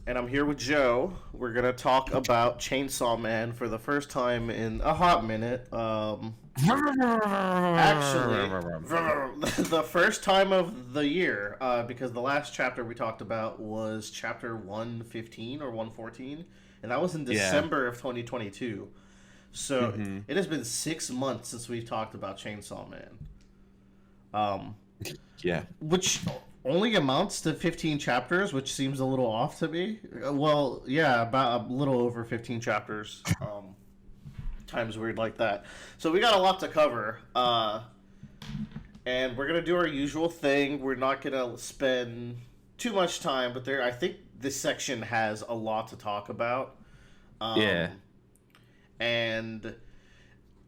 And I'm here with Joe. We're gonna talk about Chainsaw Man for the first time in a hot minute. Actually, the first time of the year, because the last chapter we talked about was chapter 115 or 114, and that was in Yeah. December of 2022. So hmm it has been 6 months since we've talked about Chainsaw Man. Um, Yeah. which only amounts to 15 chapters, which seems a little off to me. Well, yeah, about a little over 15 chapters. Times weird like that. So we got a lot to cover. And we're gonna do our usual thing. We're not gonna spend too much time, but I think this section has a lot to talk about. Yeah. Um, and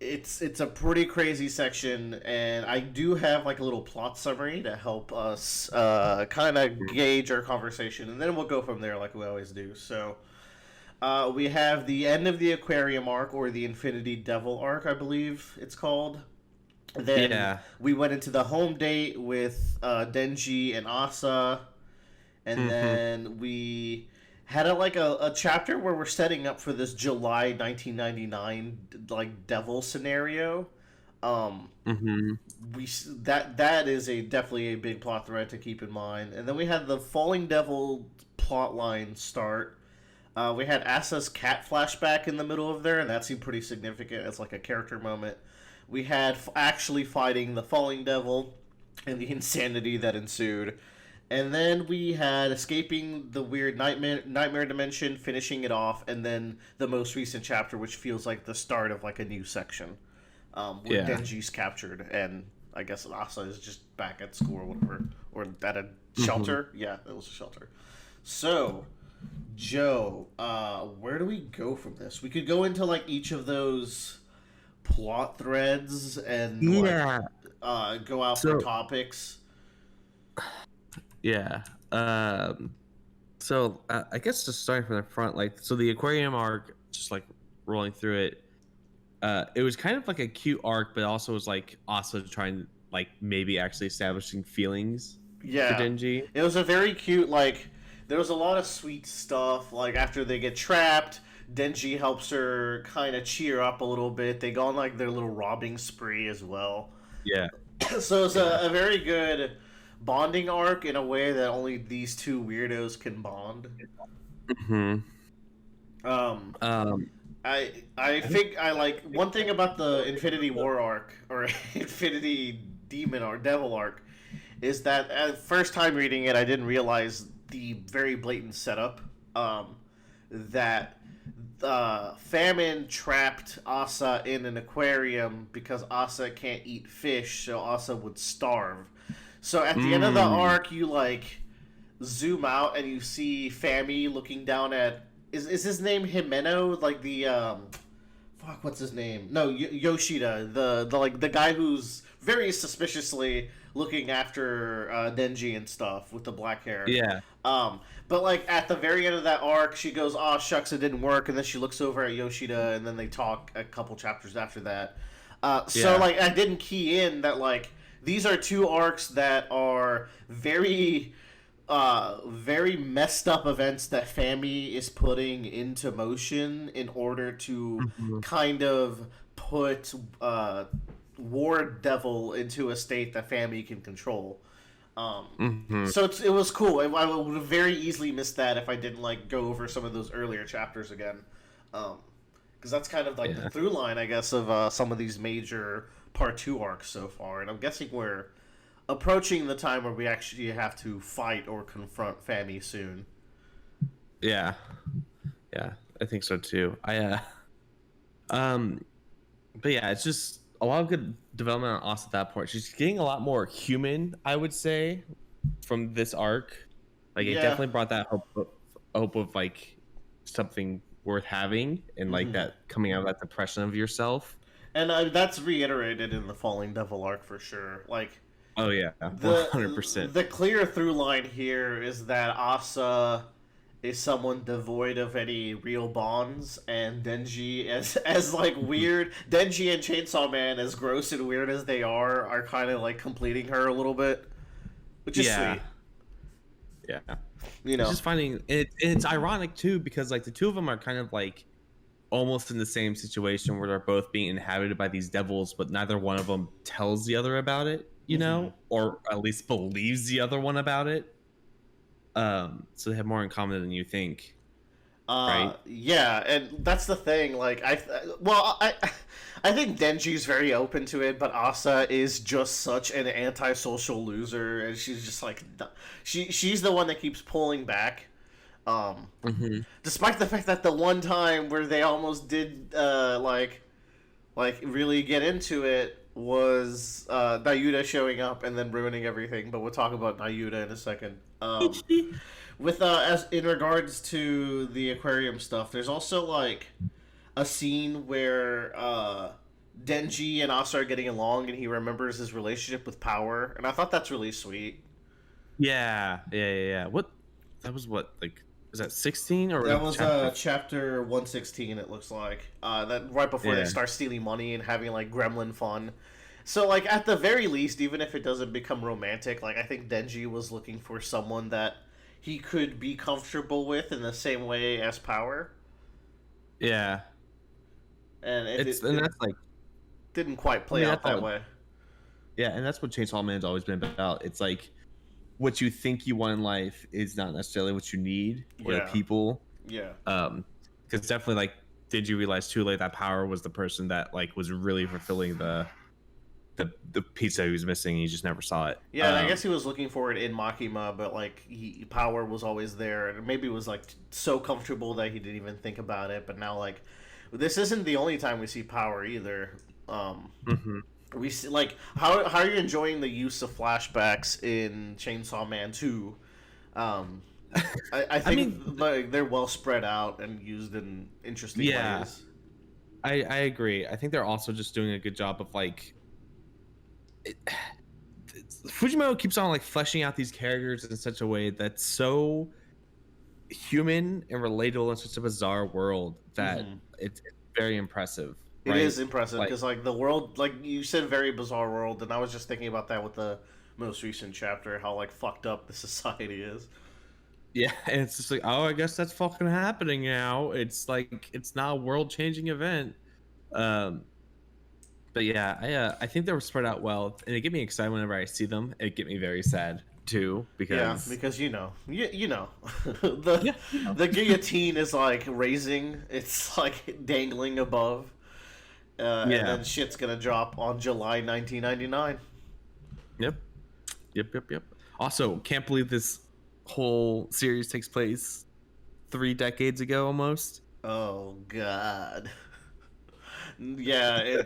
it's a pretty crazy section, and I do have like a little plot summary to help us kind of gauge our conversation, and then we'll go from there like we always do. So we have the end of the Aquarium arc, or the Infinity Devil arc, I believe it's called. Then Yeah. we went into the home date with Denji and Asa, and hmm then we had a chapter where we're setting up for this July 1999 like devil scenario. Um, hmm that is a definitely a big plot thread to keep in mind. And then we had the Falling Devil plot line start. We had Asa's cat flashback in the middle of there, and that seemed pretty significant as like a character moment. We had actually fighting the Falling Devil and the insanity that ensued. And then we had escaping the weird nightmare dimension, finishing it off, and then the most recent chapter, which feels like the start of like a new section, where Yeah. Denji's captured, and I guess Asa is just back at school or whatever, or at a hmm shelter. Yeah, it was a shelter. So, Joe, where do we go from this? We could go into like each of those plot threads and like Yeah. go out for So topics. yeah. I guess just starting from the front, like the aquarium arc, just like rolling through it. It was kind of like a cute arc, but also was like also trying like maybe actually establishing feelings for Yeah, Denji. it was a very cute. Like there was a lot of sweet stuff. Like after they get trapped, Denji helps her kind of cheer up a little bit. They go on like their little robbing spree as well. Yeah. So it's Yeah. a very good bonding arc in a way that only these two weirdos can bond. hmm Um, Um. I think I like one thing about the Infinity War arc or Infinity Demon or Devil arc is that at first time reading it, I didn't realize the very blatant setup. That famine trapped Asa in an aquarium because Asa can't eat fish, so Asa would starve. So at the end of the Mm, arc, you like zoom out and you see Fami looking down at is his name Himeno, like the fuck, what's his name? No, Yoshida, the like the guy who's very suspiciously looking after Denji and stuff with the black hair. yeah. Um, but like at the very end of that arc, she goes, "Oh shucks, it didn't work," and then she looks over at Yoshida, and then they talk a couple chapters after that. So Yeah. like I didn't key in that like these are two arcs that are very messed up events that Fami is putting into motion in order to Mhm. kind of put War Devil into a state that Fami can control. Um, Mhm. so it was cool. I would have very easily missed that if I didn't like go over some of those earlier chapters again, because that's kind of like the Yeah. through line, I guess, of some of these major part two arcs so far. And I'm guessing we're approaching the time where we actually have to fight or confront Fami soon. Yeah. Yeah. I think so too. Um but yeah, it's just a lot of good development on Asa at that point. She's getting a lot more human, I would say, from this arc. Like it Yeah. definitely brought that hope of like something worth having and like Hmm. that coming out of that depression of yourself. And that's reiterated in the Falling Devil arc for sure. Like Oh yeah, the 100%. the clear through line here is that Asa is someone devoid of any real bonds, and Denji, as like weird, Denji and Chainsaw Man, as gross and weird as they are kind of like completing her a little bit, which is Yeah. sweet. Yeah. You It's know. just finding it, and it's ironic too because like the two of them are kind of like almost in the same situation where they're both being inhabited by these devils, but neither one of them tells the other about it, you Hmm. know, or at least believes the other one about it. So they have more in common than you think, right? Yeah, and that's the thing. Like, well, I think Denji's very open to it, but Asa is just such an antisocial loser, and she's just like, she's the one that keeps pulling back. Um, Hmm. Despite the fact that the one time where they almost did, like really get into it was Nayuta showing up and then ruining everything. But we'll talk about Nayuta in a second. With as in regards to the aquarium stuff, there's also like a scene where Denji and Asa are getting along, and he remembers his relationship with Power, and I thought that's really sweet. Yeah. What that was what like was that 16 or That was chapter? chapter 116. It looks like that right before they Yeah, start stealing money and having like gremlin fun. So like at the very least, even if it doesn't become romantic, like I think Denji was looking for someone that he could be comfortable with in the same way as Power, yeah. and And that's like didn't quite I play mean out that's that all. way. Yeah, and that's what Chainsaw Man's always been about. It's like what you think you want in life is not necessarily what you need or the Yeah, people. yeah, Because definitely like, did you realize too late that Power was the person that like was really fulfilling the piece that he was missing? And you just never saw it. yeah. And I guess he was looking for it in Makima, but like Power was always there, and maybe it was like so comfortable that he didn't even think about it. But now like this isn't the only time we see Power either. Um, Hmm. we see like how are you enjoying the use of flashbacks in Chainsaw Man 2? Um, I I think mean, like they're well spread out and used in interesting yeah, ways. I agree. I think they're also just doing a good job of like it, Fujimoto keeps on like fleshing out these characters in such a way that's so human and relatable in such a bizarre world that Hmm. it's very impressive, It right? is impressive Like, because like the world, like you said, very bizarre world, and I was just thinking about that with the most recent chapter, how like fucked up the society is. yeah, and it's just like, oh, I guess that's fucking happening now. It's like it's not a world changing event. Um, but yeah, I think they were spread out well, and it get me excited whenever I see them. It get me very sad too Yeah, because because you know, the yeah, you know, the guillotine is like raising, it's like dangling above, and yeah, then shit's gonna drop on July 1999. yep, yep. Also, can't believe this whole series takes place 3 decades ago almost. Oh God. Yeah,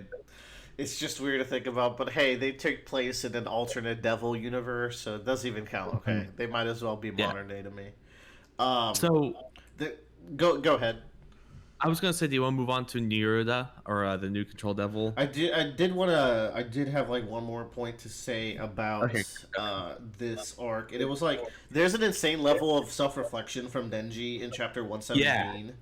it's just weird to think about, but hey, they take place in an alternate devil universe, so it doesn't even count. Okay, Mhm. they might as well be Yeah. modern day to me. Um, So the, go ahead. I was gonna say, do you want to move on to Neruda or the new Control Devil? I did have like one more point to say about Okay. this arc, and it was like there's an insane level of self reflection from Denji in chapter Yeah. 117.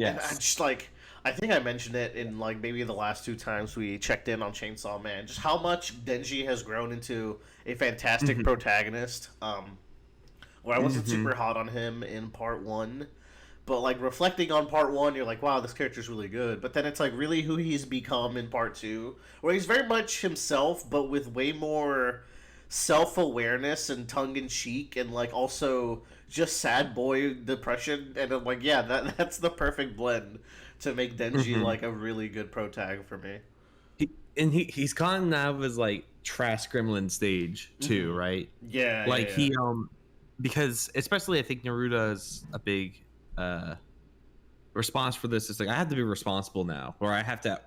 And I Yes. just like I think I mentioned it in like maybe the last two times we checked in on Chainsaw Man, just how much Denji has grown into a fantastic Hmm. protagonist. Where I wasn't Hmm. super hot on him in part one, but like reflecting on part one, you're like, wow, this character's really good. But then it's like really who he's become in part two, where he's very much himself, but with way more self awareness and tongue in cheek, and like also just sad boy depression. And I'm like, yeah, that's the perfect blend to make Denji Hmm. like a really good pro tag for me. He's gone out of his like trash gremlin stage too, Hmm. right? Yeah, yeah, Like yeah. he because especially I think Neruda is a big uh response for this. It's like I have to be responsible now, or I have to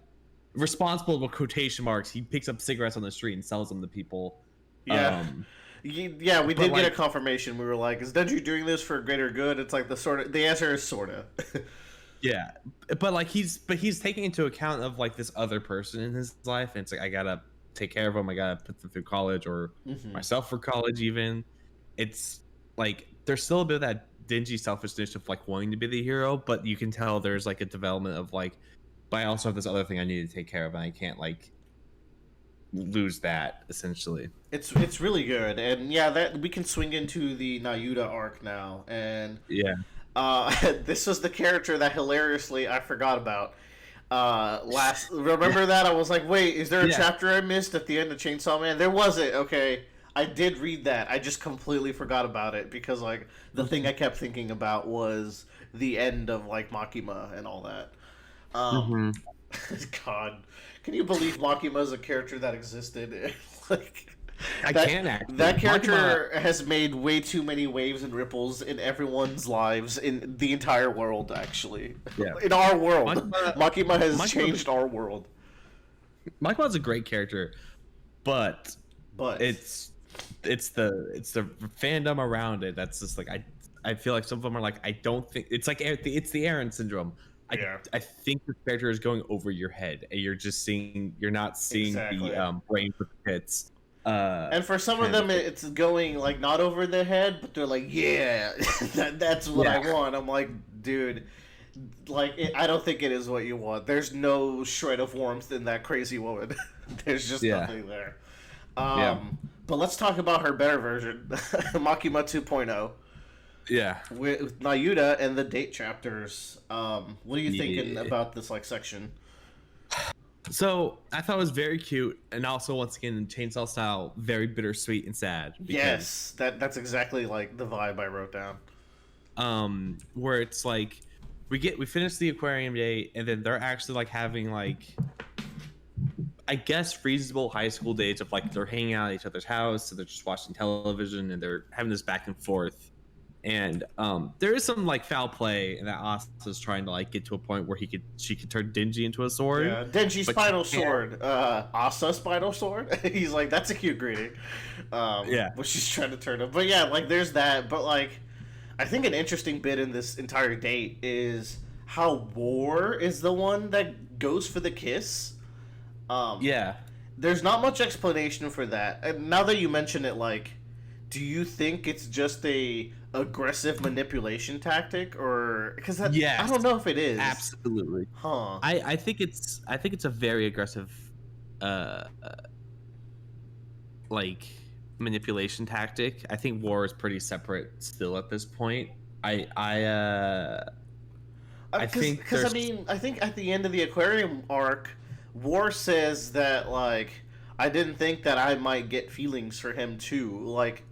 responsible with quotation marks. He picks up cigarettes on the street and sells them to people. Yeah. Um, Yeah, we but did get a like confirmation. We were like, "Is Denji doing this for greater good?" It's like the sort of the answer is sorta. yeah, but like he's taking into account of like this other person in his life, and it's like I gotta take care of him. I gotta put them through college or Hmm. myself for college. Even it's like there's still a bit of that dingy selfishness of like wanting to be the hero, but you can tell there's like a development of like, but I also have this other thing I need to take care of, and I can't like lose that essentially. It's really good, and yeah, that we can swing into the Nayuta arc now, and Yeah. this was the character that hilariously I forgot about. Remember that I was like, wait, is there a Yeah. chapter I missed at the end of Chainsaw Man? There wasn't. Okay, I did read that. I just completely forgot about it because like the thing I kept thinking about was the end of like Makima and all that. Mm-hmm. God, can you believe Makima is a character that existed? like I that, can actually. that character Makima, has made way too many waves and ripples in everyone's lives in the entire world. Actually, Yeah. in our world, Makima- Makima has Makima- changed our world. Makima's a great character, but But it's the fandom around it that's just like I feel like some of them are like I don't think it's like it's the Aaron syndrome. Yeah. I think the character is going over your head and you're not seeing Exactly. the brain with the hits. And for some of them, it's going like not over their head, but they're like, "Yeah, that's what I want." I'm like, dude, like I don't think it is what you want. There's no shred of warmth in that crazy woman. There's just nothing there. But let's talk about her better version, Makima 2.0. Yeah. With Nayuta and the date chapters. What are you thinking about this like section? So I thought it was very cute, and also once again in Chainsaw style, very bittersweet and sad. Yes, that's exactly like the vibe I wrote down. Where it's like we finish the aquarium day, and then they're actually like having like I guess reasonable high school dates of like they're hanging out at each other's house, so they're just watching television and they're having this back and forth. And there is some like foul play, and that Asa's trying to like get to a point where she could turn Denji into a sword. Yeah, Denji Spinal Sword, Asa Spinal Sword. He's like, that's a cute greeting. But she's trying to turn him. But yeah, like there's that. But like, I think an interesting bit in this entire date is how War is the one that goes for the kiss. There's not much explanation for that. And now that you mention it, like, do you think it's just a aggressive manipulation tactic, or because I don't know if it is. Absolutely. I think it's a very aggressive like manipulation tactic. I think War is pretty separate still at this point. I think because I think at the end of the aquarium arc, War says that like I didn't think that I might get feelings for him too. Like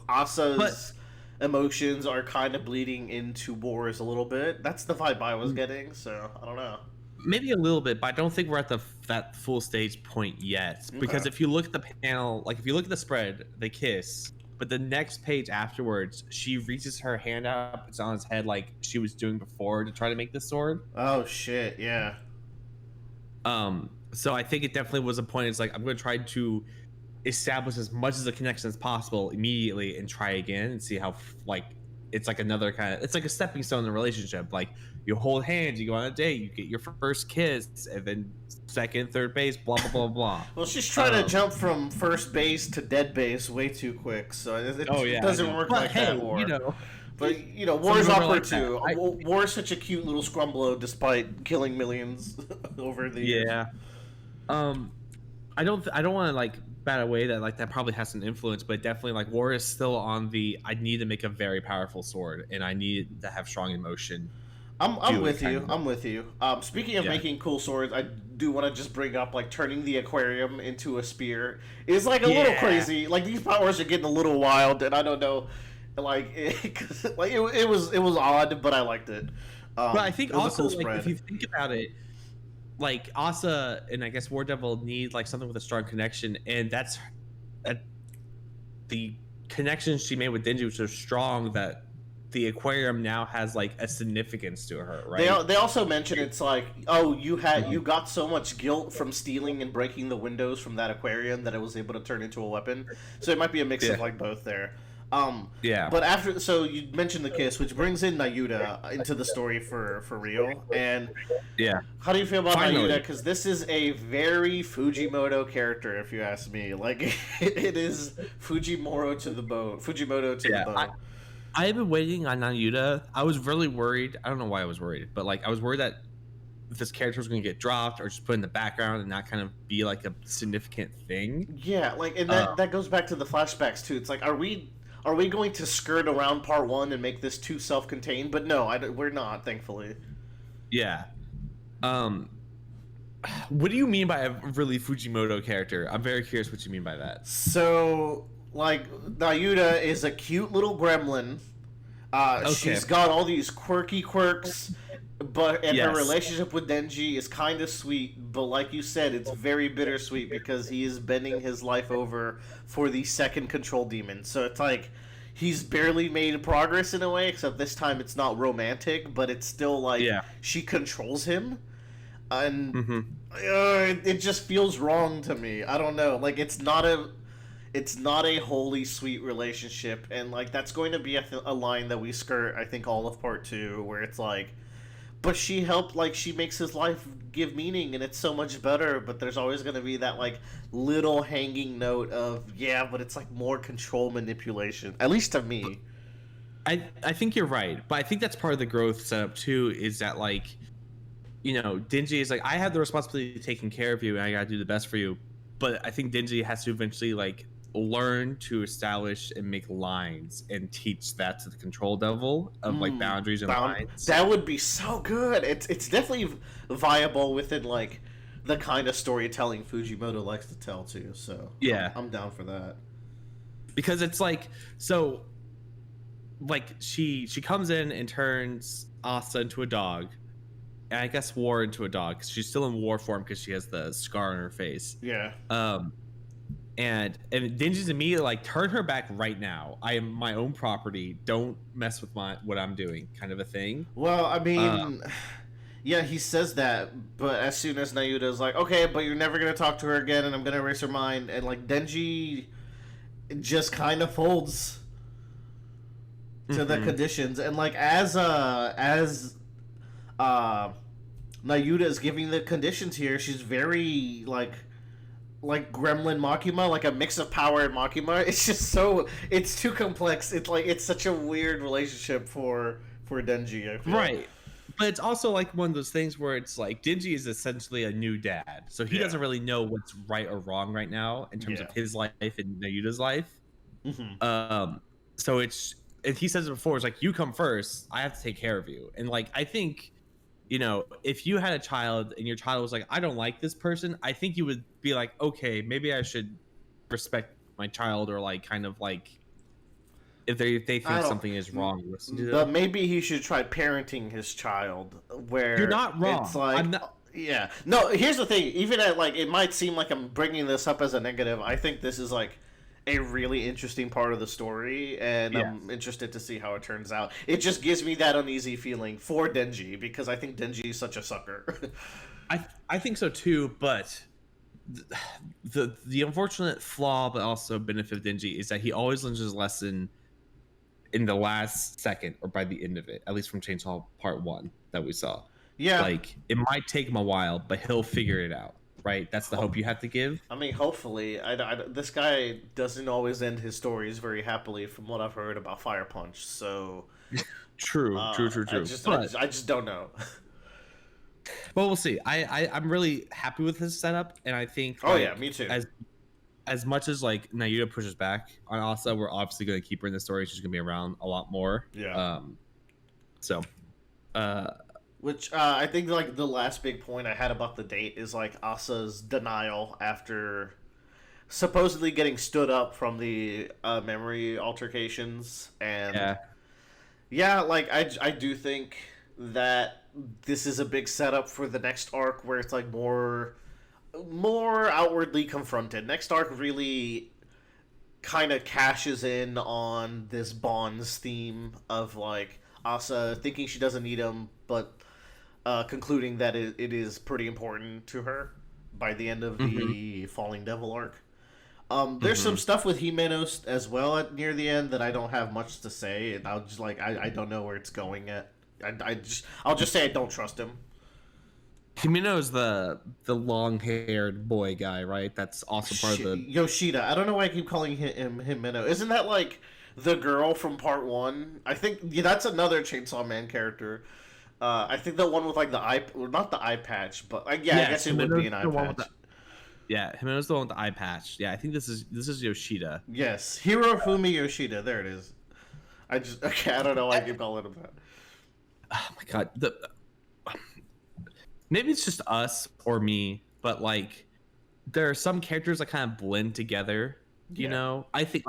Asa's emotions are kind of bleeding into War's a little bit. That's the vibe I was getting. So I don't know. Maybe a little bit, but I don't think we're at that full stage point yet. Because if you look at the panel, like if you look at the spread, they kiss. But the next page afterwards, she reaches her hand out, puts it on his head like she was doing before to try to make the sword. Oh shit! Yeah. So I think it definitely was a point. It's like I'm going to try to establish as much as a connection as possible immediately and try again and see how like it's like another kind of it's like a stepping stone in the relationship. Like you hold hands, you go on a date, you get your first kiss, and then second, third base, blah blah blah blah. Well, she's trying to jump from first base to dead base way too quick, so it doesn't work like that. War. You know. But you know, War's awkward too. War's such a cute little scrumblo, despite killing millions over the years. Yeah. I don't want to like bat away that like that probably has an influence, but definitely like War is still on the I need to make a very powerful sword and I need to have strong emotion. I'm with you. I'm with you. Speaking of making cool swords, I do want to just bring up like turning the aquarium into a spear is like a little crazy. Like these powers are getting a little wild, and I don't know. Like, it was odd, but I liked it. But I think also like, if you think about it, like Asa and I guess War Devil need like something with a strong connection, and that's the connection she made with Denji was so strong that the aquarium now has like a significance to her, right? They also mention it's like, oh, you got so much guilt from stealing and breaking the windows from that aquarium that it was able to turn into a weapon. So it might be a mix of like both there. But after, so you mentioned the kiss, which brings in Nayuta into the story for real. And how do you feel about Nayuta? Because this is a very Fujimoto character, if you ask me. Like it is Fujimoto to the bone. The bone. I've been waiting on Nayuta. I was really worried. I don't know why I was worried, but like I was worried that this character was going to get dropped or just put in the background and not kind of be like a significant thing. Yeah, like, and that goes back to the flashbacks too. It's like, are we going to skirt around part one and make this too self-contained? But no, we're not, thankfully. Yeah. What do you mean by a really Fujimoto character? I'm very curious what you mean by that. So, like, Nayuta is a cute little gremlin. Okay. She's got all these quirky quirks, and her Yes. relationship with Denji is kind of sweet, but like you said, it's very bittersweet because he is bending his life over for the second control demon. So it's like he's barely made progress in a way, except this time it's not romantic, but it's still like she controls him, and it just feels wrong to me. I don't know, like it's not a wholly sweet relationship, and like that's going to be a line that we skirt, I think, all of part two, where it's like, but she helped, like, she makes his life give meaning, and it's so much better, but there's always going to be that, like, little hanging note of, yeah, but it's, like, more control manipulation, at least to me. I think you're right, but I think that's part of the growth setup, too, is that, like, you know, Denji is like, I have the responsibility of taking care of you, and I gotta do the best for you, but I think Denji has to eventually, like, learn to establish and make lines and teach that to the control devil of like boundaries and lines. That would be so good. It's definitely viable within like the kind of storytelling Fujimoto likes to tell too. So yeah, I'm down for that. Because it's like, so like she comes in and turns Asa into a dog, and I guess War into a dog because she's still in war form because she has the scar on her face. Yeah. And Denji's immediately like, turn her back right now. I am my own property. Don't mess with what I'm doing, kind of a thing. Well, I mean, yeah, he says that, but as soon as Nayuta's like, okay, but you're never gonna talk to her again, and I'm gonna erase her mind, and like Denji just kind of folds to the conditions, and like as Nayuta is giving the conditions here, she's very like Gremlin Makima, like a mix of Power and Makima. It's just it's too complex. It's like, it's such a weird relationship for Denji, I feel. Right. But it's also like one of those things where it's like Denji is essentially a new dad. So he doesn't really know what's right or wrong right now in terms of his life and Nayuta's life. So and he says it before, it's like, you come first, I have to take care of you. And like, I think, you know, if you had a child and your child was like, I don't like this person, I think you would be like, okay, maybe I should respect my child, or like kind of like if they think something is wrong, listen to them. But maybe he should try parenting his child where you're not wrong. It's like, yeah. No, here's the thing. Even at like, it might seem like I'm bringing this up as a negative. I think this is like a really interesting part of the story, and I'm interested to see how it turns out. It just gives me that uneasy feeling for Denji because I think Denji is such a sucker. I think so too, but the unfortunate flaw, but also benefit of Denji, is that he always learns his lesson in the last second or by the end of it, at least from Chainsaw Part 1 that we saw. Yeah. Like, it might take him a while, but he'll figure it out. Right, that's the hope you have to give. I mean, hopefully, this guy doesn't always end his stories very happily, from what I've heard about Fire Punch. So, true. I just don't know. Well, we'll see. I'm really happy with his setup, and I think. Oh yeah, me too. As much as like Nayuta pushes back on Asa, we're obviously going to keep her in the story. She's going to be around a lot more. Yeah. So. Which I think like the last big point I had about the date is like Asa's denial after supposedly getting stood up from the memory altercations, and like I do think that this is a big setup for the next arc where it's like more outwardly confronted. Next arc really kind of cashes in on this bonds theme of like Asa thinking she doesn't need him, but concluding that it is pretty important to her by the end of the Falling Devil arc. There's some stuff with Himeno as well near the end that I don't have much to say, and I'll just like I don't know where it's going at. I'll just say I don't trust him. Himeno is the long-haired boy guy, right? That's also part of the Yoshida. I don't know why I keep calling him Himeno. Isn't that like the girl from Part 1? I think that's another Chainsaw Man character. I think the one with like the eye, well, not the eye patch, but I guess it would be an eye patch. Yeah, Himeno's the one with the eye patch. Yeah, I think this is Yoshida. Yes, Hirofumi Yoshida. There it is. I don't know why I keep calling him that. Oh my god, maybe it's just us or me, but like there are some characters that kind of blend together. You know, I think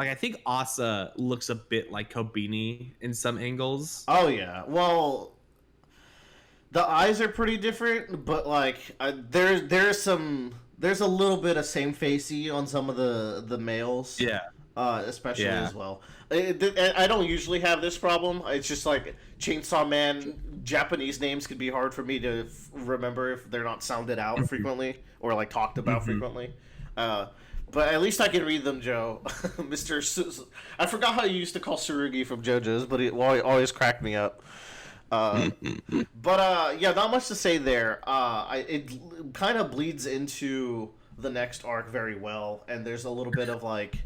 Asa looks a bit like Kobini in some angles. Oh yeah, well, the eyes are pretty different, but like there's a little bit of same facey on some of the males. Yeah. Especially as well. I don't usually have this problem. It's just like Chainsaw Man. Japanese names can be hard for me to remember if they're not sounded out frequently or like talked about frequently. But at least I can read them, Joe. Mr. I forgot how you used to call Tsurugi from JoJo's, but it always cracked me up. But yeah, not much to say there. It kind of bleeds into the next arc very well, and there's a little bit of like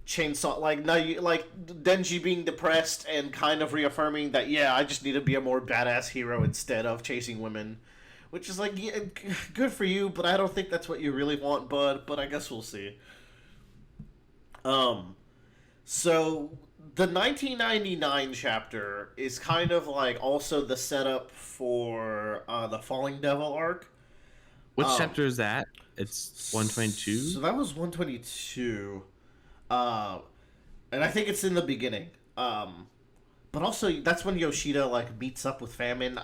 Chainsaw, like Denji being depressed and kind of reaffirming that I just need to be a more badass hero instead of chasing women, which is like good for you, but I don't think that's what you really want, bud. But I guess we'll see. So the 1999 chapter is kind of like also the setup for the Falling Devil arc. Which chapter is that? It's 122. So that was 122. And I think it's in the beginning. But also that's when Yoshida like meets up with Famine.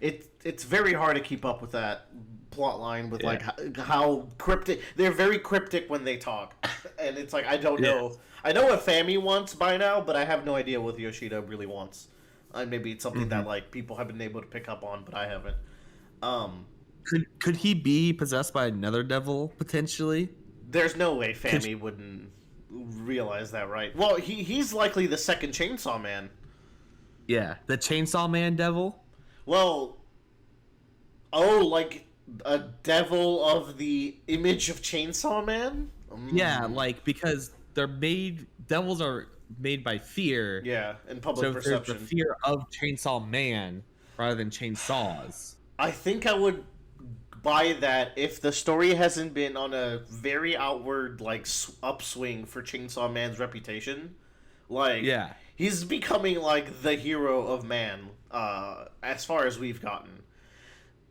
It's very hard to keep up with that plot line with like how cryptic they're very cryptic when they talk, and it's like I don't know. I know what Fami wants by now, but I have no idea what Yoshida really wants. Maybe it's something that like people have been able to pick up on, but I haven't. Could he be possessed by another devil potentially? There's no way Fami wouldn't realize that, right? Well, he's likely the second Chainsaw Man. Yeah, the Chainsaw Man devil. Well, like a devil of the image of Chainsaw Man? Yeah, like because devils are made by fear. Yeah, and public perception. There's the fear of Chainsaw Man rather than chainsaws. I think I would buy that if the story hasn't been on a very outward like upswing for Chainsaw Man's reputation. Like, he's becoming like the hero of man, as far as we've gotten.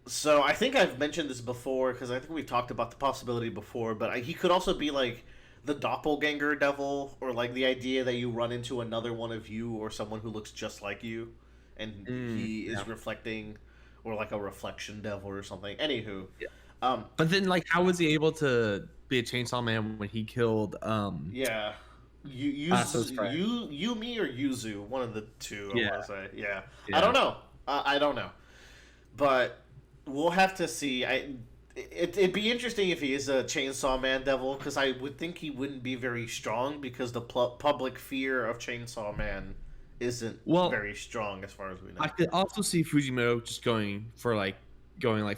So I think I've mentioned this before because I think we've talked about the possibility before, but he could also be like the doppelganger devil, or like the idea that you run into another one of you or someone who looks just like you, and he is reflecting, or like a reflection devil or something. Anywho, but then like how was he able to be a Chainsaw Man when he killed Yumi or Yuzu, one of the two. I want to say, I don't know. I don't know, but we'll have to see. It'd be interesting if he is a Chainsaw Man devil, because I would think he wouldn't be very strong because the public fear of Chainsaw Man isn't very strong as far as we know. I could also see Fujimoto just going like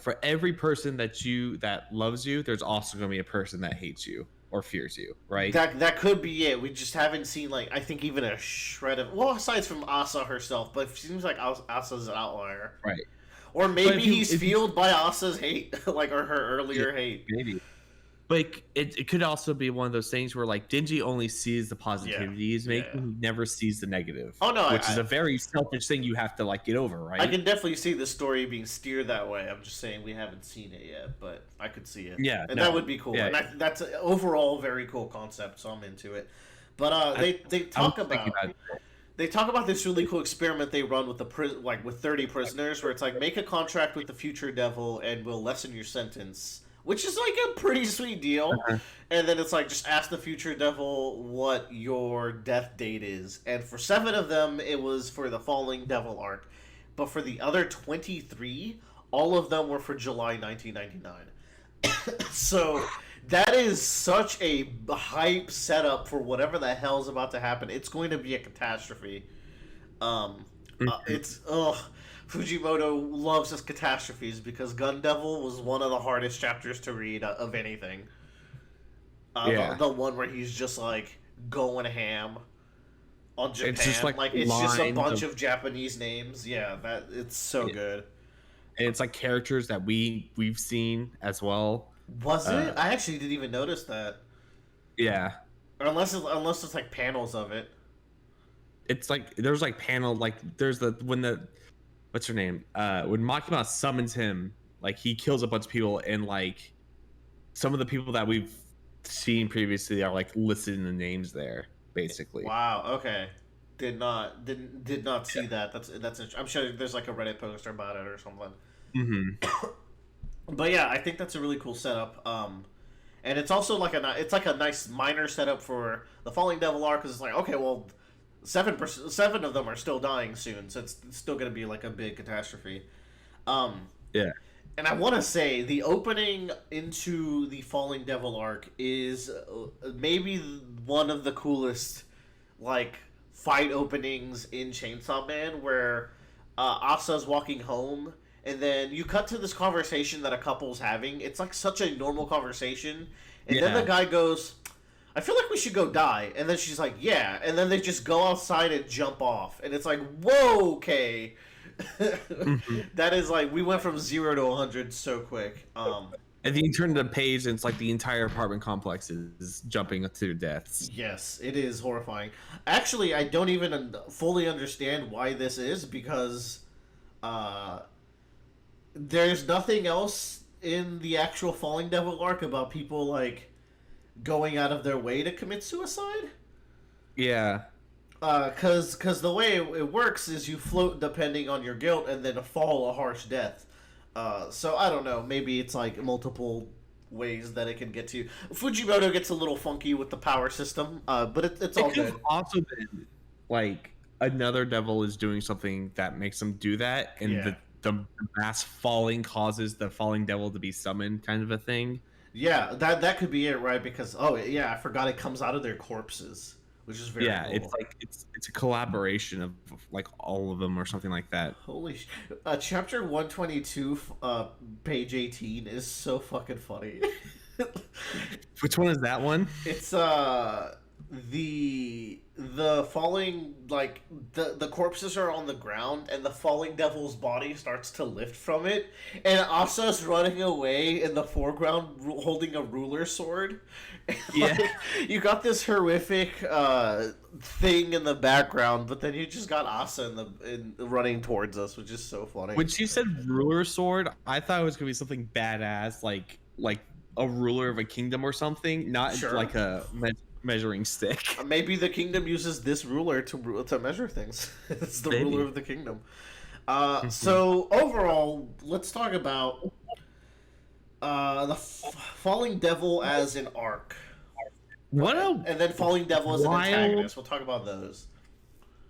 for every person that loves you, there's also going to be a person that hates you or fears you, right? That could be it. We just haven't seen like I think even a shred of aside from Asa herself, but it seems like Asa's an outlier, right? Or maybe he's fueled by Asa's hate, like, or her earlier hate. Maybe. Like, it could also be one of those things where, like, Denji only sees the positivity he's making, he never sees the negative. Oh, no. Which is a very selfish thing you have to, like, get over, right? I can definitely see the story being steered that way. I'm just saying we haven't seen it yet, but I could see it. Yeah. And that would be cool. Yeah. And that's an overall very cool concept, so I'm into it. But they talk about... They talk about this really cool experiment they run with with 30 prisoners, where it's like, make a contract with the future devil and we'll lessen your sentence, which is like a pretty sweet deal. And then it's like, just ask the future devil what your death date is. And for 7 of them, it was for the Falling Devil arc. But for the other 23, all of them were for July 1999. So... that is such a hype setup for whatever the hell's about to happen. It's going to be a catastrophe. Fujimoto loves his catastrophes because Gun Devil was one of the hardest chapters to read of anything. The one where he's just like going ham on Japan. It's just like it's just a bunch of Japanese names. Yeah, it's so good. and it's like characters that we've seen as well. Was it? I actually didn't even notice that. Yeah, Or unless it's like panels of it. it's like there's like panel like there's the when the what's her name when Makima summons him, like he kills a bunch of people, and like some of the people that we've seen previously are like listed in the names there, basically. Wow. Okay. Did not see that. I'm sure there's like a Reddit post about it or something. Mm-hmm. But yeah, I think that's a really cool setup. And it's also like a nice minor setup for the Falling Devil arc, because it's like, okay, well, 7% of them are still dying soon, so it's still going to be like a big catastrophe. Yeah. And I want to say the opening into the Falling Devil arc is maybe one of the coolest like fight openings in Chainsaw Man, where Asa's walking home, and then you cut to this conversation that a couple's having. It's like such a normal conversation, and then the guy goes, I feel like we should go die. And then she's like, yeah. And then they just go outside and jump off. And it's like, whoa, okay. That is like, we went from 0 to 100 so quick. And then you turn the page and it's like the entire apartment complex is jumping to their deaths. Yes, it is horrifying. Actually, I don't even fully understand why this is, because there's nothing else in the actual Falling Devil arc about people like going out of their way to commit suicide. Yeah. Cause the way it works is you float depending on your guilt and then fall a harsh death. So I don't know, maybe it's like multiple ways that it can get to you. Fujimoto gets a little funky with the power system, but it's all It could good. have also been like another devil is doing something that makes them do that, and Yeah. the mass falling causes the falling devil to be summoned, kind of a thing. Yeah, that could be it, right? Because I forgot it comes out of their corpses, which is very cool. It's like it's a collaboration of like all of them or something like that. Holy chapter 122, page 18 is so fucking funny. Which one is that one? It's the falling, like the corpses are on the ground and the falling devil's body starts to lift from it, and Asa's running away in the foreground holding a ruler sword. Yeah. Like, you got this horrific thing in the background, but then you just got Asa in running towards us, which is so funny. When she said ruler sword, I thought it was gonna be something badass, like a ruler of a kingdom or something, not Sure. like a measuring stick. Maybe the kingdom uses this ruler to measure things. It's the ruler of the kingdom. So overall, let's talk about the Falling Devil as an arc. And then Falling Devil as an antagonist. We'll talk about those.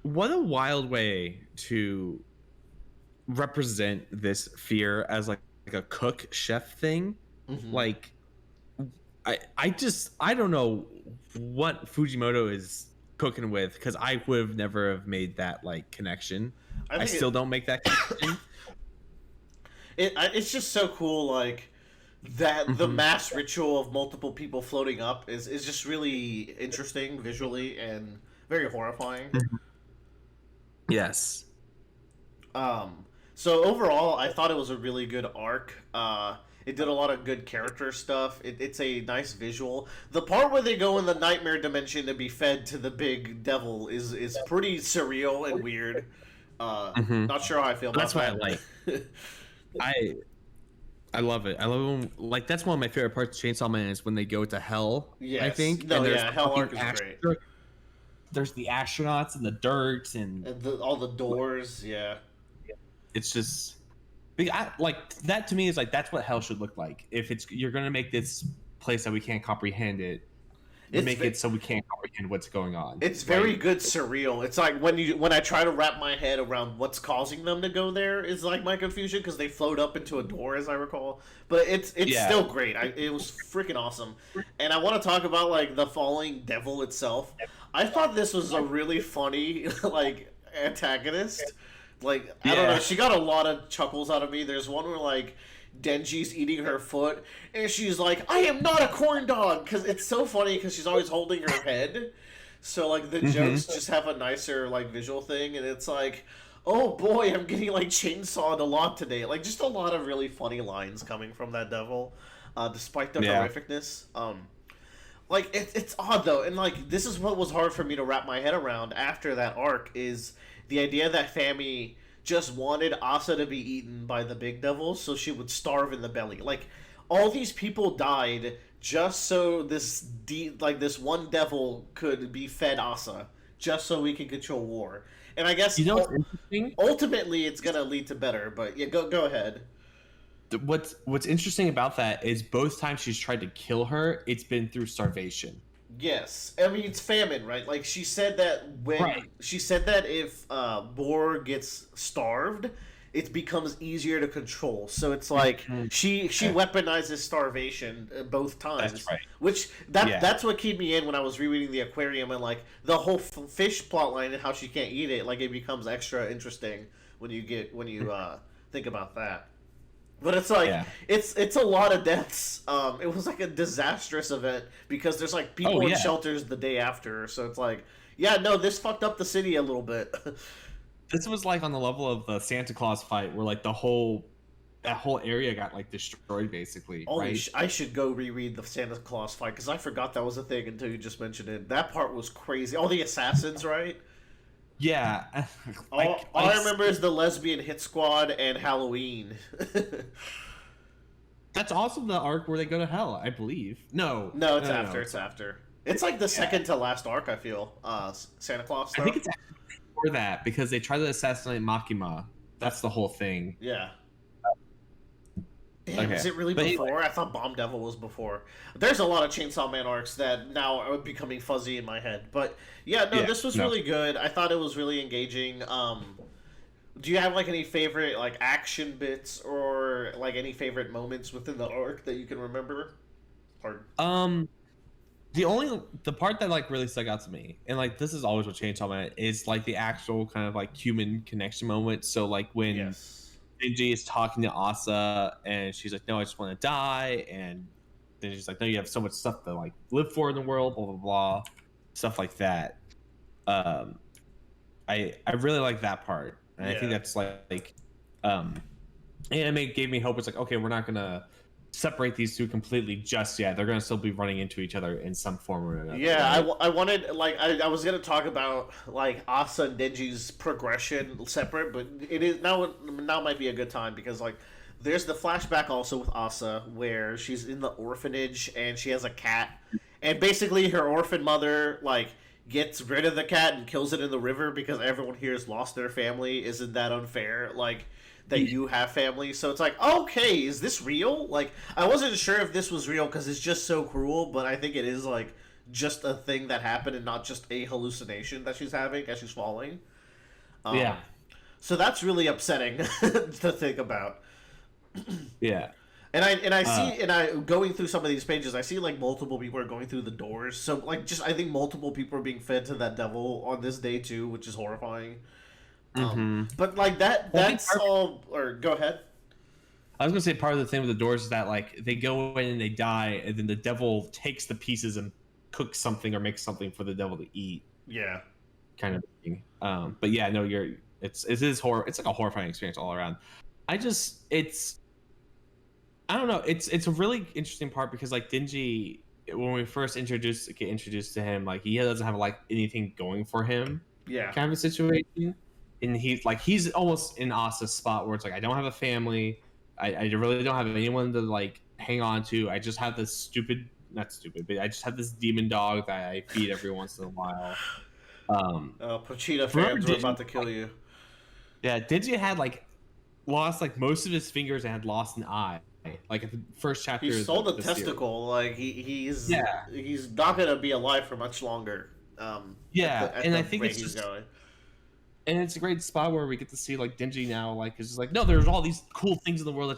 What a wild way to represent this fear as like a cook chef thing. Mm-hmm. Like I don't know what Fujimoto is cooking with, because I would have never have made that like connection. I still don't make that connection. It's just so cool, like that the mass ritual of multiple people floating up is just really interesting visually and very horrifying. Yes. So overall, I thought it was a really good arc. It did a lot of good character stuff. It's a nice visual. The part where they go in the nightmare dimension to be fed to the big devil is pretty surreal and weird. Not sure how I feel about that. That's what I like. I love it. I love when, like, that's one of my favorite parts of Chainsaw Man is when they go to hell. Yes. I think. No, and yeah, hell arc is great. There's the astronauts and the dirt and all the doors. Yeah. It's just, like, that to me is like, that's what hell should look like. If you're gonna make this place that we can't comprehend it, make it so we can't comprehend what's going on. It's very good surreal. It's like when I try to wrap my head around what's causing them to go there is like my confusion, because they float up into a door, as I recall. But it's still great. It was freaking awesome. And I want to talk about like the falling devil itself. I thought this was a really funny like antagonist. Like, I don't know, she got a lot of chuckles out of me. There's one where like Denji's eating her foot, and she's like, "I am not a corn dog," because it's so funny because she's always holding her head. So like the jokes just have a nicer like visual thing, and it's like, Oh boy, I'm getting like chainsawed a lot today. Like just a lot of really funny lines coming from that devil, despite the Yeah. horrificness. Like it's odd though, and like this is what was hard for me to wrap my head around after that arc is the idea that Fami just wanted Asa to be eaten by the big devil so she would starve in the belly. Like all these people died just so this one devil could be fed Asa, just so we can control war. And I guess You know what's interesting? ultimately it's gonna lead to better. But yeah, go ahead. What's interesting about that is both times she's tried to kill her, it's been through starvation. Yes, I mean it's famine, right? Like she said that Right. if Boar gets starved, it becomes easier to control. So it's like Mhm. she weaponizes starvation both times. That's right. Which Yeah. that's what keyed me in when I was rereading the aquarium and like the whole fish plotline and how she can't eat it. Like it becomes extra interesting when you think about that. But it's like Yeah. it's a lot of deaths. It was like a disastrous event because there's like people Oh, in yeah. shelters the day after, so it's like, yeah, no, this fucked up the city a little bit. This was like on the level of the Santa Claus fight where like that whole area got like destroyed basically, right? I should go reread the Santa Claus fight because I forgot that was a thing until you just mentioned it. That part was crazy. All the assassins, right? Yeah. All I remember is the lesbian hit squad and Halloween. That's also the arc where they go to hell, I believe. No. No, it's no, after. no. It's after. It's like the second to last arc. I feel Santa Claus stuff. I think it's actually before that because they try to assassinate Makima. That's the whole thing. Yeah. Damn, Okay. is it really But before? I thought Bomb Devil was before. There's a lot of Chainsaw Man arcs that now are becoming fuzzy in my head. But yeah, no, Yeah, this was no. really good. I thought it was really engaging. Do you have like any favorite like action bits or like any favorite moments within the arc that you can remember? Hard. The part that like really stuck out to me, and like this is always what Chainsaw Man is like the actual kind of like human connection moment. So like when Yes. Shinji is talking to Asa and she's like, "No, I just want to die," and then she's like, "No, you have so much stuff to like live for in the world," blah blah blah, stuff like that. Um, I really like that part, and I think Yeah. that's anime gave me hope. It's like, okay, we're not gonna separate these two completely just yet. They're gonna still be running into each other in some form or another. Yeah, right? I wanted like I was gonna talk about like Asa and Denji's progression separate, but it is now might be a good time because like there's the flashback also with Asa where she's in the orphanage and she has a cat, and basically her orphan mother like gets rid of the cat and kills it in the river because everyone here has lost their family. Isn't that unfair? Like that you have family, so it's like, okay, is this real? Like I wasn't sure if this was real because it's just so cruel, but I think it is like just a thing that happened and not just a hallucination that she's having as she's falling. Yeah. So that's really upsetting to think about. Yeah. And I see going through some of these pages, I see like multiple people are going through the doors. So like just I think multiple people are being fed to that devil on this day too, which is horrifying. But like that's all. Or go ahead. I was gonna say part of the thing with the doors is that like they go in and they die, and then the devil takes the pieces and cooks something or makes something for the devil to eat, Yeah. kind of thing. But yeah, no, it is horror. It's like a horrifying experience all around. I don't know. It's a really interesting part because like Dingy, when we first get introduced to him, like he doesn't have like anything going for him, Yeah. kind of a situation. And he's almost in Asa's spot where it's like, I don't have a family, I really don't have anyone to like hang on to. I just have this not stupid, but I just have this demon dog that I feed every once in a while. Pochita fans were Digi- about to kill you. Yeah, Digi had like lost like most of his fingers and had lost an eye. Like at the first chapter, He sold a the series. testicle. Like he's Yeah. he's not gonna be alive for much longer. Yeah, and I the think rate it's he's just going. and it's a great spot where we get to see like Dingy now, like it's just like, no, there's all these cool things in the world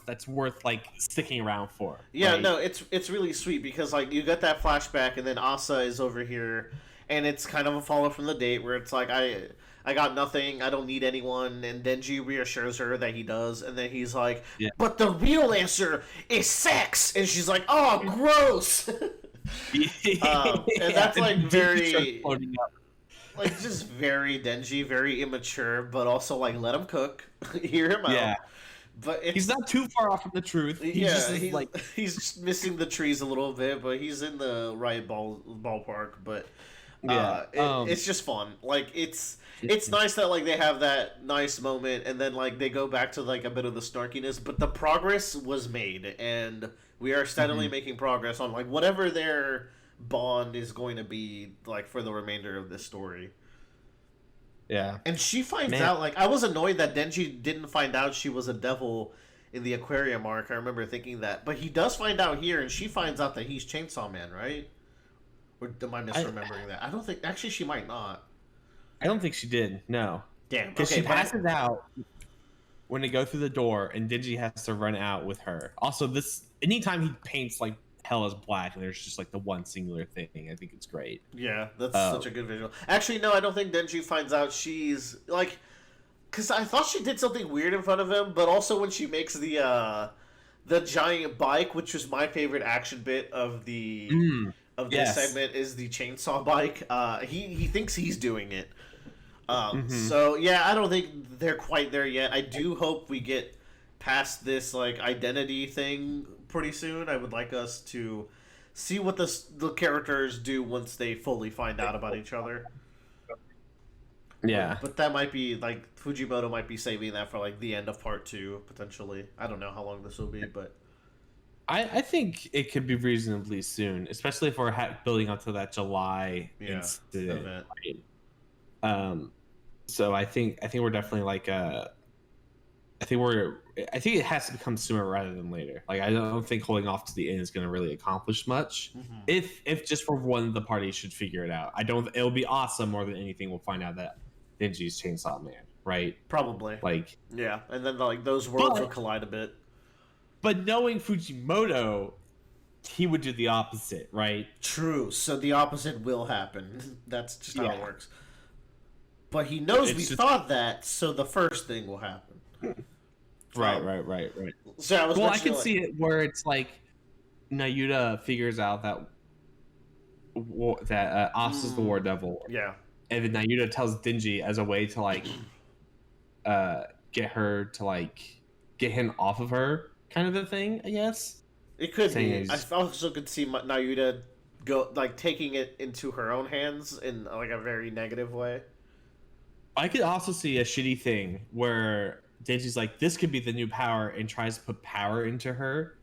that's worth like sticking around for. Yeah, right? no, it's really sweet because like you got that flashback and then Asa is over here, and it's kind of a follow from the date where it's like I got nothing, I don't need anyone, and Denji reassures her that he does, and then he's like, Yeah. but the real answer is sex, and she's like, oh, gross. And that's like Dingy very. starts floating up. like just very Denji, very immature, but also like let him cook, hear him Yeah, out. But he's it's not too far off from the truth. He just yeah, is like, he's just missing the trees a little bit, but he's in the right ballpark. But yeah, it's just fun. Like it's nice that like they have that nice moment, and then like they go back to like a bit of the snarkiness. But the progress was made, and we are steadily Mhm. making progress on like whatever their bond is going to be like for the remainder of this story. Yeah, And she finds man. out like I was annoyed that Denji didn't find out she was a devil in the aquarium arc. I remember thinking that, but he does find out here, and she finds out that he's Chainsaw Man, right? Or am I I misremembering that? I don't think actually she might not. I don't think she did. No, Damn. because Okay, she but passes out when they go through the door, and Digi has to run out with her. Also, this anytime he paints like hell is black, and there's just like the one singular thing. I think it's great. yeah, that's Uh, such a good visual. Actually, no, I don't think Denji finds out she's like, because I thought she did something weird in front of him, but also when she makes the giant bike, which was my favorite action bit mm, of this yes. segment, is the chainsaw bike. He thinks he's doing it. Hmm. So yeah, I don't think they're quite there yet. I do hope we get past this like identity thing pretty soon. I would like us to see what the characters do once they fully find out about each other. Yeah. But that might be like Fujimoto might be saving that for like the end of part two potentially. I don't know how long this will be, but I think it could be reasonably soon, especially if we're building up to that July yeah, incident. event. Right? So I think we're definitely like I think it has to become sooner rather than later. Like I don't think holding off to the end is going to really accomplish much. Mm-hmm. If just for one of the parties should figure it out, I don't. It'll be awesome more than anything. We'll find out that Denji's Chainsaw Man, right? Probably. Like, Yeah, and then like those worlds will but collide a bit. but knowing Fujimoto, he would do the opposite, right? True. So the opposite will happen. That's just how it Yeah. works. But he knows It's we just thought that, so the first thing will happen. right, Um, right. So I was Well, I mentioning, can like, see it where it's like Nayuta figures out that Asa's the War Devil, yeah, and then Nayuta tells Denji as a way to like get her to like get him off of her, kind of a thing, I guess. it could Saying be. I is also could see Nayuta go like taking it into her own hands in like a very negative way. I could also see a shitty thing where Denji's like, this could be the new power, and tries to put power into her.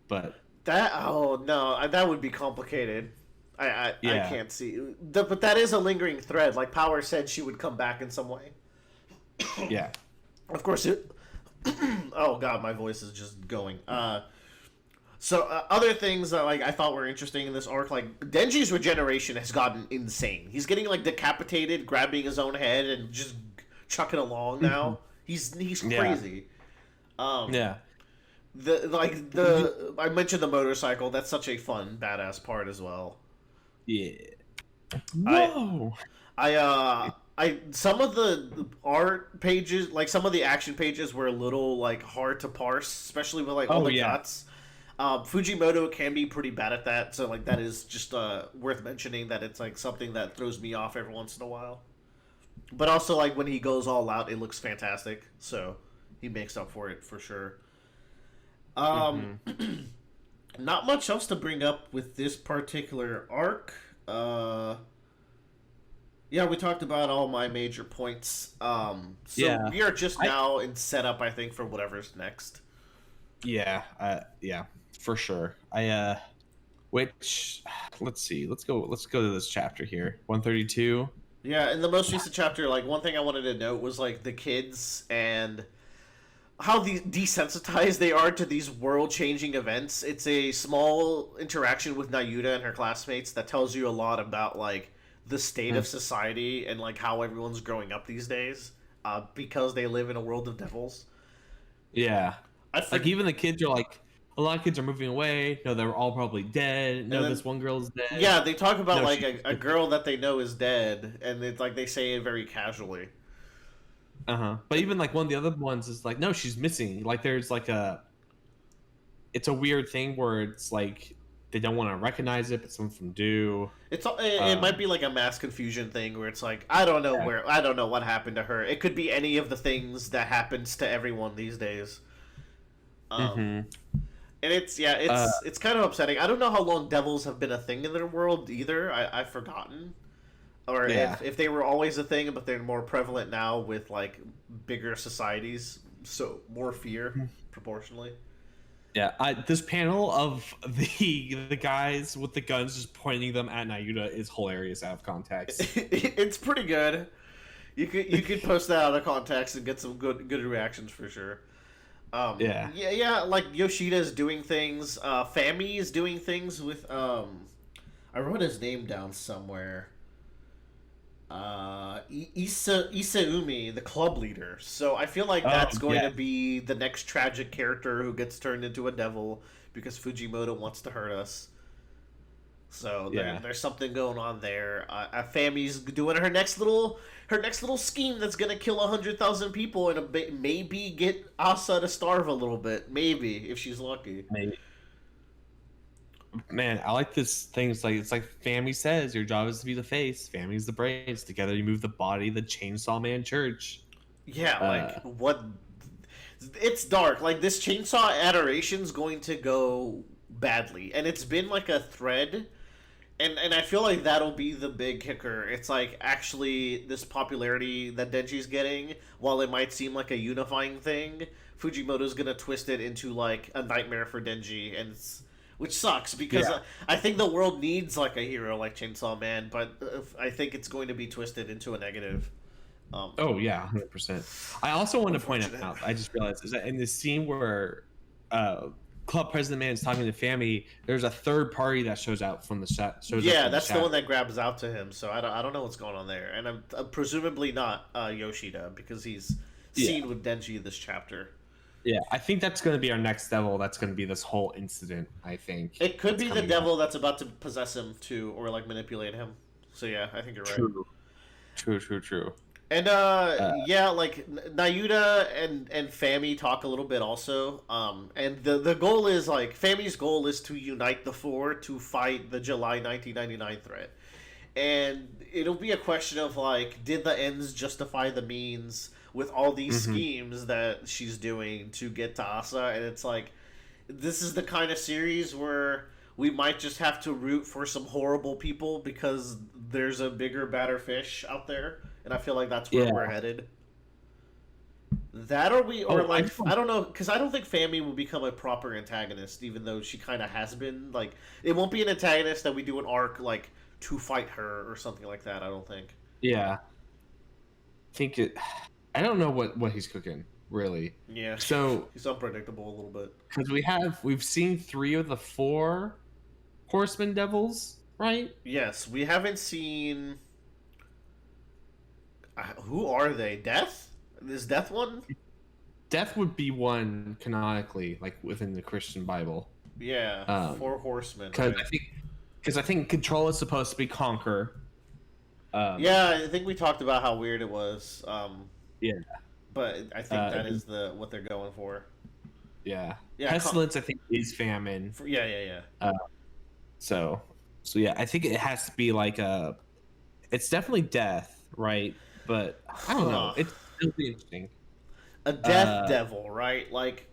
But That oh no, that would be complicated. I yeah, can't see, but that is a lingering thread. Like Power said, she would come back in some way. yeah, Of course, it. Oh god, my voice is just going. Other things that like I thought were interesting in this arc, like Denji's regeneration has gotten insane. He's getting like decapitated, grabbing his own head, and just chucking along now. He's Yeah. crazy. yeah, The I mentioned the motorcycle. That's such a fun, badass part as well. yeah. I Whoa. I some of the art pages, like some of the action pages, were a little like hard to parse, especially with like all Oh the yeah. cuts. Fujimoto can be pretty bad at that, so like that is just worth mentioning that it's like something that throws me off every once in a while. But also like when he goes all out, it looks fantastic. So he makes up for it for sure. Um, Hmm. Not much else to bring up with this particular arc. Yeah, we talked about all my major points. So Yeah. we are just I now in setup, I think, for whatever's next. Yeah. Yeah. For sure. Which let's see. Let's go to this chapter here. 132. Yeah, in the most recent chapter, like one thing I wanted to note was like the kids and how desensitized they are to these world-changing events. It's a small interaction with Nayuta and her classmates that tells you a lot about like the state of society and like how everyone's growing up these days, because they live in a world of devils. Yeah. I Like forget. even the kids are like a lot of kids are moving away. No, they're all probably dead. No, Then this one girl's dead. yeah, they talk about No, like she. a girl that they know is dead, and it's like they say it very casually. Uh-huh. But even like one of the other ones is like, no, she's missing. Like there's like it's a weird thing where it's like they don't want to recognize it, but some of them do. It might be like a mass confusion thing where it's like I don't know Yeah. where I don't know what happened to her. It could be any of the things that happens to everyone these days. Um, Hmm. and it's yeah, Uh, it's kind of upsetting. I don't know how long devils have been a thing in their world either. I've forgotten, or yeah. if they were always a thing, but they're more prevalent now with like bigger societies, so more fear proportionally. Yeah, this panel of the guys with the guns just pointing them at Nayuta is hilarious out of context. It's pretty good. You could post that out of context and get some good reactions for sure. Yeah. Yeah, like Yoshida's doing things. Fami is doing things with I wrote his name down somewhere. Isaumi, the club leader. So I feel like Oh that's going yeah, to be the next tragic character who gets turned into a devil because Fujimoto wants to hurt us. So yeah, there's something going on there. Fami's doing her next little scheme that's gonna kill 100,000 people and maybe get Asa to starve a little bit. Maybe if she's lucky. maybe. Man, I like this thing. It's like Fami says, your job is to be the face. Fami's the brains. Together you move the body, the Chainsaw Man Church. Yeah, like Uh, what? It's dark. Like this chainsaw adoration's going to go badly, and it's been like a thread. And I feel like that'll be the big kicker. It's like actually this popularity that Denji's getting, while it might seem like a unifying thing, Fujimoto's gonna twist it into like a nightmare for Denji, which sucks because yeah. I think the world needs like a hero like Chainsaw Man, but I think it's going to be twisted into a negative. Um, Oh yeah, 100%. I also want to point Unfortunate. out. I just realized is that in the scene where Club President Man is talking to Fami, there's a third party that shows out from the shows up Yeah, from the that's the one shadow. that grabs out to him. So I don't know what's going on there, and I'm presumably not Yoshida because he's Yeah, seen with Denji this chapter. yeah. I think that's going to be our next devil. That's going to be this whole incident. I think It could that's be the coming up. devil that's about to possess him too, or like manipulate him. So yeah, I think you're right. True, true, true, true. And Uh, yeah, like Nayuda and Fami talk a little bit also. And the goal is like Fami's goal is to unite the four to fight the July 1999 threat. And it'll be a question of like, did the ends justify the means with all these mhm. schemes that she's doing to get to Asa? And it's like, this is the kind of series where we might just have to root for some horrible people because there's a bigger, badder fish out there, and I feel like that's where Yeah. we're headed. That or Oh, I like just I don't know because I don't think Fami will become a proper antagonist, even though she kind of has been. Like it won't be an antagonist that we do an arc like to fight her or something like that. I don't think. yeah. Think it. I don't know what he's cooking really. Yeah, So he's unpredictable a little bit. because we've seen 3 of the 4 Horseman Devils, right? Yes, we haven't seen. Who are they? Death? Is Death one? Death would be one canonically, like within the Christian Bible. Yeah, Um, four horsemen. because Right? I think Control is supposed to be Conquer. Yeah, I think we talked about how weird it was. Yeah. But I think that Uh, is the what they're going for. yeah. Yeah, Pestilence, I think, is famine. yeah, yeah, yeah. Uh, so, yeah, I think it has to be like a. It's definitely death, right? But I don't know. Huh. It'll be interesting. A death Uh, devil, right? Like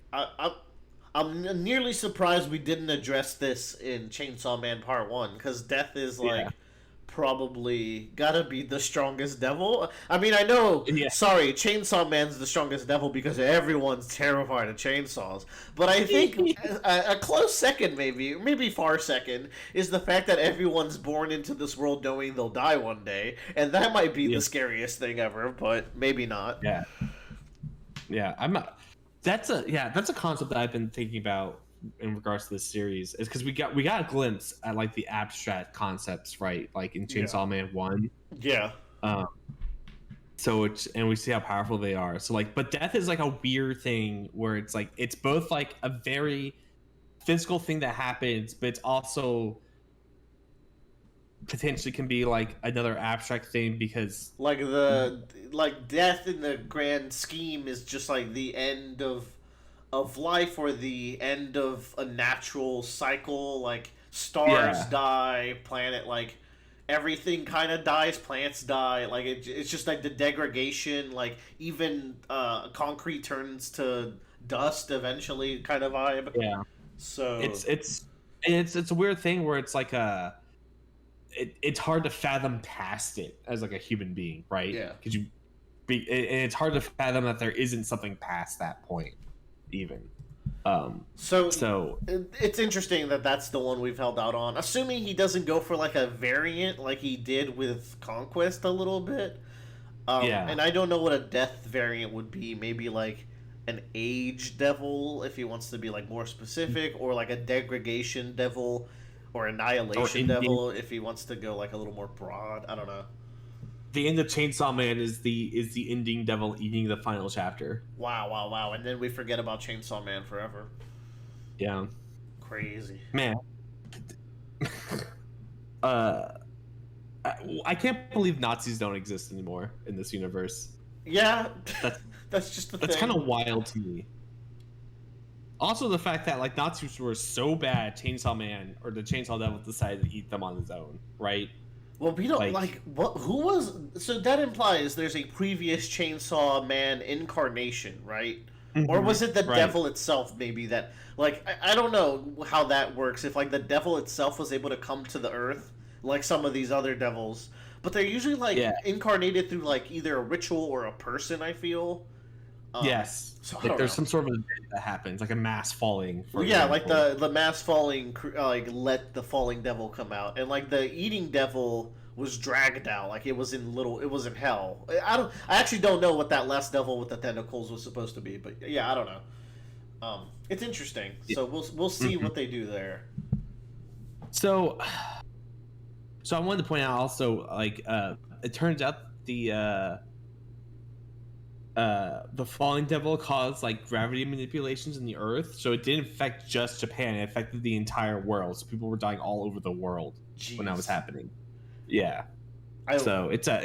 I'm nearly surprised we didn't address this in Chainsaw Man Part One because death is like yeah. probably gotta be the strongest devil. I mean, I know. Yeah. Sorry, Chainsaw Man's the strongest devil because everyone's terrified of chainsaws. But I think a close second, maybe far second, is the fact that everyone's born into this world knowing they'll die one day, and that might be Yeah. the scariest thing ever. But maybe not. Yeah. Yeah. I'm not. That's a concept that I've been thinking about in regards to this series is because we got a glimpse at like the abstract concepts, right? Like in Chainsaw Man 1. Yeah. Um, so and we see how powerful they are. So like, but death is like a weird thing where it's like it's both like a very physical thing that happens, but it's also potentially can be like another abstract thing because Like death in the grand scheme is just like the end of life or the end of a natural cycle. Like stars Yeah. die, planet like everything kind of dies, plants die. Like it's just like the degradation. Like even concrete turns to dust eventually, kind of vibe. Yeah. So It's a weird thing where it's like it's hard to fathom past it as like a human being, right? yeah. Because and it's hard to fathom that there isn't something past that point, even. So So it's interesting that that's the one we've held out on. Assuming he doesn't go for like a variant like he did with Conquest a little bit. yeah, And I don't know what a death variant would be. Maybe like an age devil if he wants to be like more specific, or like a degradation devil, or or annihilation ending. devil if he wants to go like a little more broad. I don't know. The end of Chainsaw Man is the ending devil eating the final chapter. Wow, wow, wow! And then we forget about Chainsaw Man forever. Yeah, Crazy. man. uh, I can't believe Nazis don't exist anymore in this universe. Yeah, That's that's just the that's thing. kind of wild to me. Also, the fact that like Nazis were so bad, Chainsaw Man or the Chainsaw Devil decided to eat them on his own, right? Well, we don't Like, like what. Who was? So that implies there's a previous Chainsaw Man incarnation, right? Or mhm, was it the right? devil itself? Maybe that. Like I don't know how that works. If like the devil itself was able to come to the earth, like some of these other devils, but they're usually like Yeah. incarnated through like either a ritual or a person. I feel. Yes. So I Like, don't there's know. some sort of event that happens, like a mass falling, for Well, yeah, like example. the mass falling, like let the falling devil come out, and like the eating devil was dragged out, like it was in hell. I actually don't know what that last devil with the tentacles was supposed to be, but yeah, I don't know. It's interesting. Yeah. So we'll see Mhm. what they do there. So, I wanted to point out also, like, it turns out the falling devil caused like gravity manipulations in the earth, so it didn't affect just Japan, it affected the entire world, so people were dying all over the world when that was Jeez, happening. Yeah. I So it's a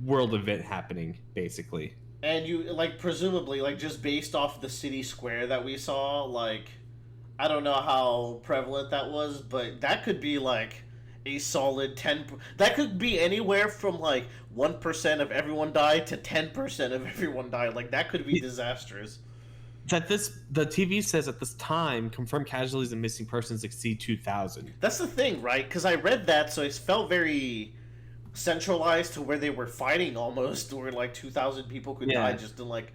world event happening, basically. and you like presumably like just based off the city square that we saw, like I don't know how prevalent that was, but that could be like a solid 10. That could be anywhere from like 1% of everyone died to 10% of everyone died. Like that could be disastrous. The TV says at this time confirmed casualties and missing persons exceed 2,000. That's the thing, right? Because I read that, so it felt very centralized to where they were fighting almost, where like 2,000 people could die Yeah. just in like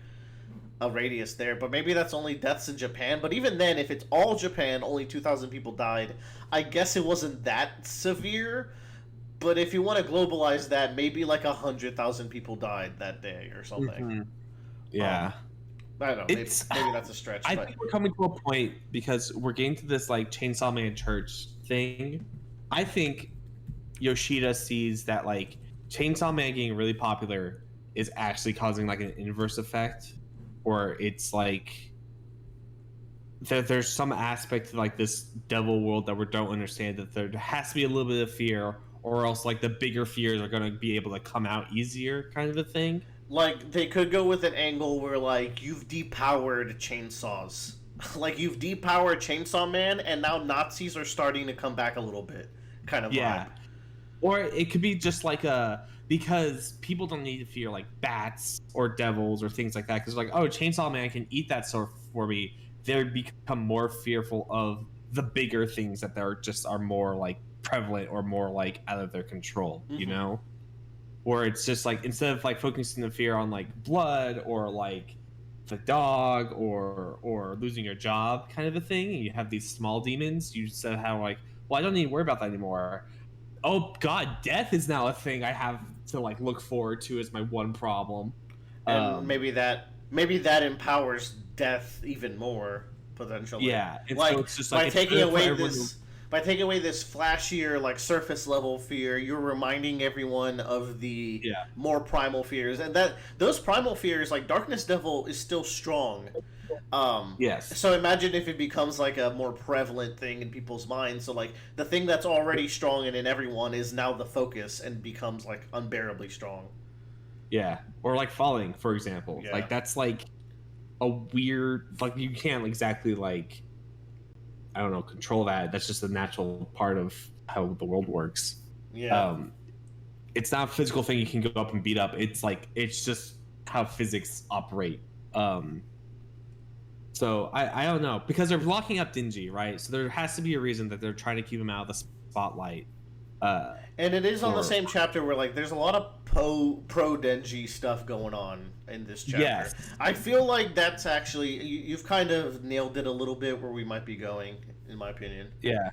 a radius there. But maybe that's only deaths in Japan. But even then, if it's all Japan, only 2,000 people died. I guess it wasn't that severe. But if you want to globalize that, maybe like 100,000 people died that day or something. Mhm. Um, Yeah. I don't know. It's Maybe that's a stretch, I but think we're coming to a point because we're getting to this like Chainsaw Man Church thing. I think Yoshida sees that like Chainsaw Man getting really popular is actually causing like an inverse effect, or it's like there's some aspect to like this devil world that we don't understand, that there has to be a little bit of fear, or else like the bigger fears are going to be able to come out easier, kind of a thing. like they could go with an angle where like you've depowered chainsaws. Like you've depowered Chainsaw Man, and now Nazis are starting to come back a little bit, kind of Yeah. vibe. Or it could be just like a, because people don't need to fear like bats or devils or things like that, because like, oh, Chainsaw Man can eat that stuff for me. They become more fearful of the bigger things that are more like prevalent or more like out of their control, you Hmm. know? Where it's just like, instead of like focusing the fear on like blood or like the dog or losing your job kind of a thing, and you have these small demons, you just have like, well, I don't need to worry about that anymore. Oh god, death is now a thing I have to like look forward to as my one problem. And um maybe that empowers death even more potentially. yeah, and so Like it's just like, by taking instead of for away everyone to, this by taking away this flashier like surface level fear, you're reminding everyone of the yeah, more primal fears, and that those primal fears like Darkness Devil is still strong. yes, So imagine if it becomes like a more prevalent thing in people's minds. So like the thing that's already strong and in everyone is now the focus and becomes like unbearably strong. yeah, or like falling, for example, Yeah. like that's like a weird, like you can't exactly like I don't know, control that. That's just a natural part of how the world works. Yeah. It's not a physical thing you can go up and beat up. It's just how physics operate. So I don't know, because they're locking up Dingy, right? So there has to be a reason that they're trying to keep him out of the spotlight. And it is on the same chapter where like there's a lot of pro Denji stuff going on in this chapter. Yes. I feel like that's actually you've kind of nailed it a little bit where we might be going, in my opinion. Yeah.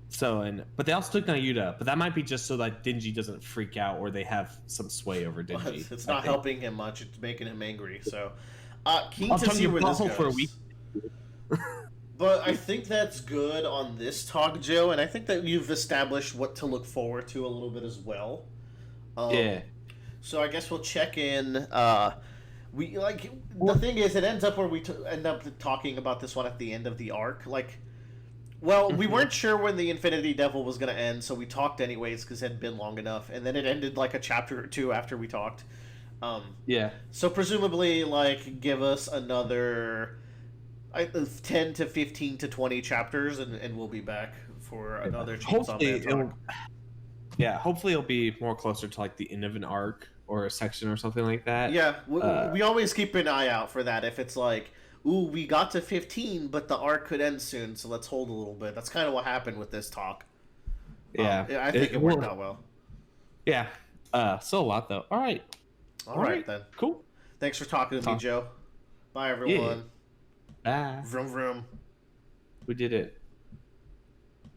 So but they also took Nayuta, but that might be just so that Dingy doesn't freak out or they have some sway over Dingy. It's not helping him much. It's making him angry. So keen I'll to tell see you where this goes. for a week. But I think that's good on this talk, Joe, and I think that you've established what to look forward to a little bit as well. Yeah. So I guess we'll check in. The thing is, it ends up where we end up talking about this one at the end of the arc. Like, well, we weren't sure when the Infinity Devil was going to end, so we talked anyways because it had been long enough, and then it ended like a chapter or two after we talked. Yeah. So presumably, like, give us another 10 to 15 to 20 chapters, and we'll be back for another Chainsaw Man talk. Hopefully it'll be more closer to like the end of an arc or a section or something like that. Yeah, we always keep an eye out for that. If it's like, ooh, we got to 15, but the arc could end soon, so let's hold a little bit. That's kind of what happened with this talk. Yeah. I think it worked out well. Yeah. Still a lot, though. All right. All right, then. Cool. Thanks for talking to me, Joe. Bye, everyone. Yeah. Bye. Vroom, vroom. We did it.